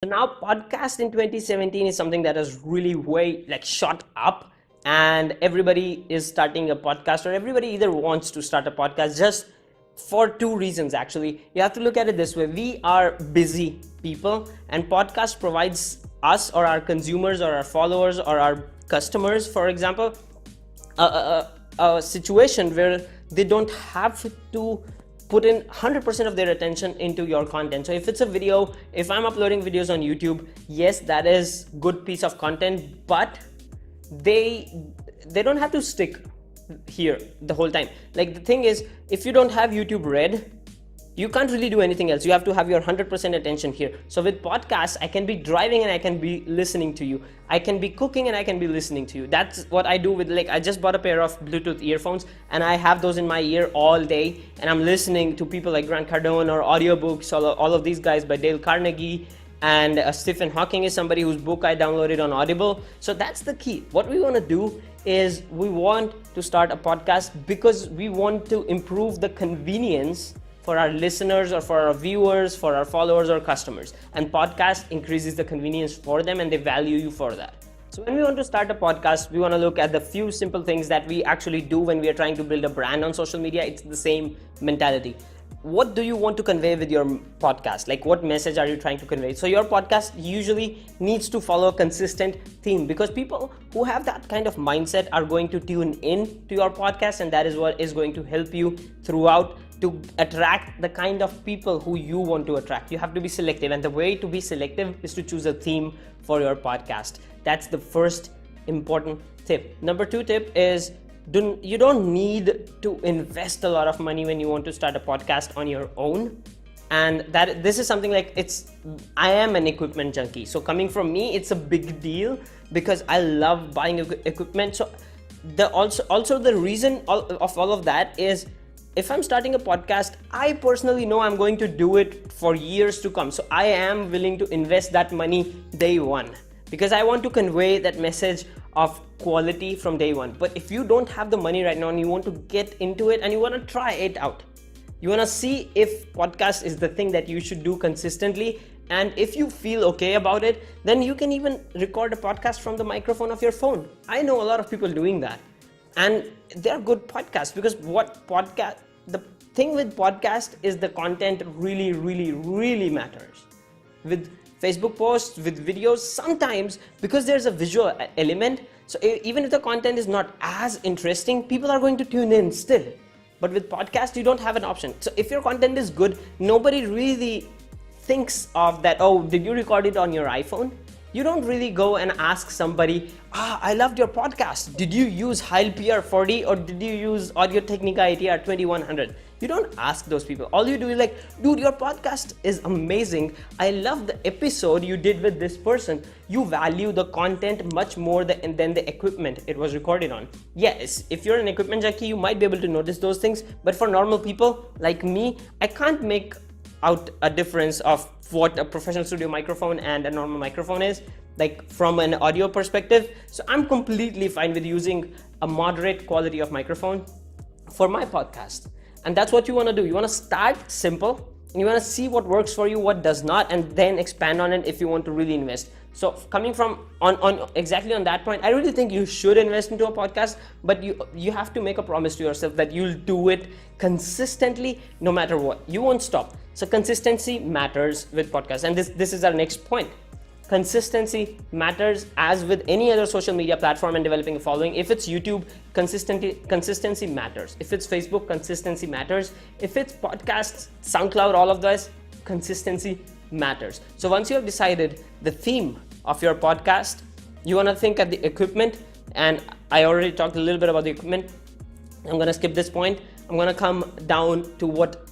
So now podcast in 2017 is something that has really way shot up, and everybody is starting a podcast, or everybody either wants to start a podcast just for two reasons. Actually, you have to look at it this way: we are busy people, and podcast provides us, or our consumers, or our followers, or our customers, for example, a situation where they don't have to put in 100% of their attention into your content. So if it's a video, if I'm uploading videos on YouTube, yes, that is good piece of content, but they don't have to stick here the whole time. Like, the thing is, if you don't have YouTube Red, you can't really do anything else. You have to have your 100% attention here. So with podcasts, I can be driving and I can be listening to you. I can be cooking and I can be listening to you. That's what I do with, I just bought a pair of Bluetooth earphones and I have those in my ear all day, and I'm listening to people like Grant Cardone, or audiobooks, all of these guys by Dale Carnegie. And Stephen Hawking is somebody whose book I downloaded on Audible. So that's the key. What we want to do is we want to start a podcast because we want to improve the convenience for our listeners, or for our viewers, for our followers or customers. And podcast increases the convenience for them, and they value you for that. So when we want to start a podcast, we want to look at the few simple things that we actually do when we are trying to build a brand on social media. It's the same mentality. What do you want to convey with your podcast? Like, what message are you trying to convey? So your podcast usually needs to follow a consistent theme, because people who have that kind of mindset are going to tune in to your podcast, and that is what is going to help you throughout to attract the kind of people who you want to attract. You have to be selective, and the way to be selective is to choose a theme for your podcast. That's the first important tip. Number two tip is, you don't need to invest a lot of money when you want to start a podcast on your own. And that this is something I am an equipment junkie. So coming from me, it's a big deal because I love buying equipment. So also the reason of all of that is, if I'm starting a podcast, I personally know I'm going to do it for years to come. So I am willing to invest that money day one, because I want to convey that message of quality from day one. But if you don't have the money right now and you want to get into it and you want to try it out, you want to see if podcast is the thing that you should do consistently, and if you feel okay about it, then you can even record a podcast from the microphone of your phone. I know a lot of people doing that, and they're good podcasts, because the thing with podcast is the content really matters. With Facebook posts, with videos, sometimes because there's a visual element, so even if the content is not as interesting, people are going to tune in still. But with podcast, you don't have an option. So if your content is good, nobody really thinks of that, oh, did you record it on your iPhone? You don't really go and ask somebody, I loved your podcast. Did you use Heil PR40 or did you use Audio Technica ATR 2100? You don't ask those people. All you do is dude, your podcast is amazing. I love the episode you did with this person. You value the content much more than the equipment it was recorded on. Yes, if you're an equipment junkie, you might be able to notice those things. But for normal people like me, I can't make out a difference of what a professional studio microphone and a normal microphone is, from an audio perspective. So I'm completely fine with using a moderate quality of microphone for my podcast. And that's what you want to do. You want to start simple, and you want to see what works for you, what does not, and then expand on it if you want to really invest. So coming from on exactly on that point, I really think you should invest into a podcast, but you have to make a promise to yourself that you'll do it consistently no matter what. You won't stop. So consistency matters with podcasts, and this is our next point. Consistency matters, as with any other social media platform and developing a following. If it's YouTube, consistency matters. If it's Facebook, consistency matters. If it's podcasts, SoundCloud, all of those, consistency matters. So once you have decided the theme of your podcast, you want to think at the equipment, and I already talked a little bit about the equipment. I'm going to skip this point. I'm going to come down to what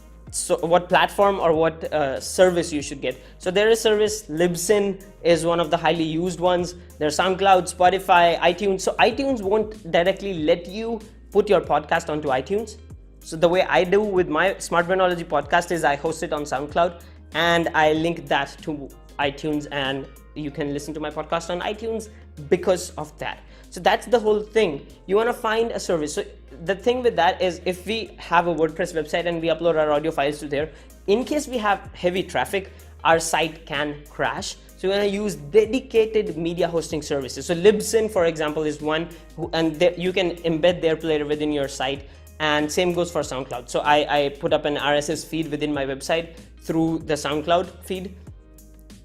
platform or what service you should get. So there is service. Libsyn is one of the highly used ones. There's SoundCloud, Spotify, iTunes. So iTunes won't directly let you put your podcast onto iTunes. So the way I do with my Smart Brandology podcast is I host it on SoundCloud and I link that to iTunes, and you can listen to my podcast on iTunes because of that. So that's the whole thing. You want to find a service. So the thing with that is, if we have a WordPress website and we upload our audio files to there, in case we have heavy traffic, our site can crash. So you're going to use dedicated media hosting services. So Libsyn, for example, is one, and you can embed their player within your site, and same goes for SoundCloud. So I put up an RSS feed within my website through the SoundCloud feed.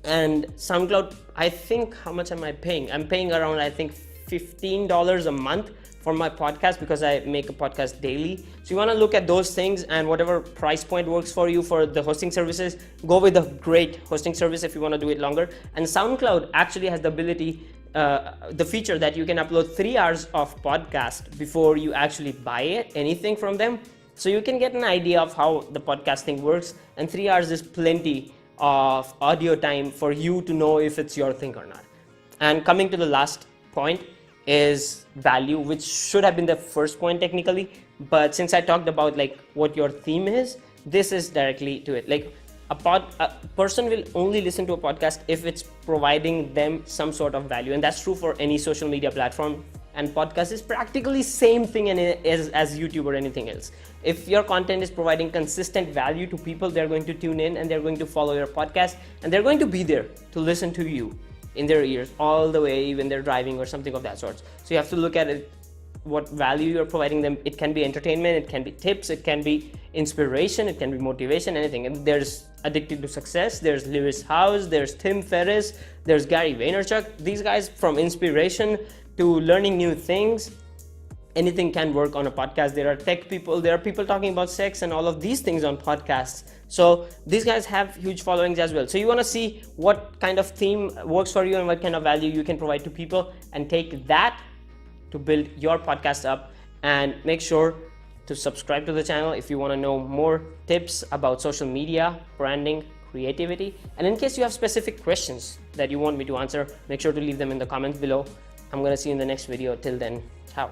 And SoundCloud, I think, how much am I paying? I'm paying around, I think, $15 a month for my podcast, because I make a podcast daily. So you want to look at those things, and whatever price point works for you for the hosting services, go with a great hosting service if you want to do it longer. And SoundCloud actually has the ability, the feature that you can upload 3 hours of podcast before you actually buy anything from them. So you can get an idea of how the podcasting works, and 3 hours is plenty of audio time for you to know if it's your thing or not. And coming to the last point is value, which should have been the first point technically, but since I talked about like what your theme is, this is directly to it. Like a person will only listen to a podcast if it's providing them some sort of value, and that's true for any social media platform. And podcast is practically same thing as YouTube or anything else. If your content is providing consistent value to people, they're going to tune in and they're going to follow your podcast, and they're going to be there to listen to you in their ears all the way when they're driving or something of that sort. So you have to look at it, what value you're providing them. It can be entertainment, it can be tips, it can be inspiration, it can be motivation, anything. And there's Addicted to Success, there's Lewis Howes, there's Tim Ferriss, there's Gary Vaynerchuk. These guys, from inspiration to learning new things, anything can work on a podcast. There are tech people, there are people talking about sex and all of these things on podcasts. So these guys have huge followings as well. So you want to see what kind of theme works for you and what kind of value you can provide to people, and take that to build your podcast up. And make sure to subscribe to the channel if you want to know more tips about social media, branding, creativity. And in case you have specific questions that you want me to answer, make sure to leave them in the comments below. I'm going to see you in the next video. Till then, ciao.